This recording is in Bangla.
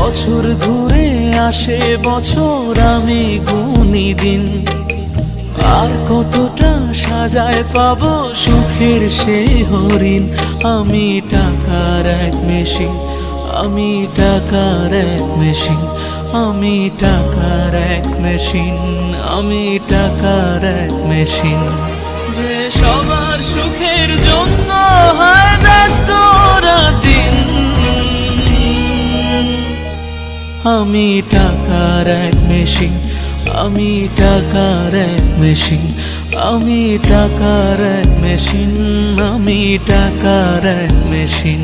বছর ঘুরে আসে বছর, আমি গুনি দিন। আর কতটা সাজায় পাবো সুখের সেই হরিণ। আমি টাকার এক মেশিন, আমি টাকার এক মেশিন, আমি টাকার এক মেশিন, আমি টাকার এক মেশিন। যে সবার সুখের জন্য হয় ব্যস্ত রাতদিন। আমি টাকার এক মেশিন, আমি টাকার এক মেশিন, আমি টাকার এক মেশিন, আমি টাকার এক মেশিন।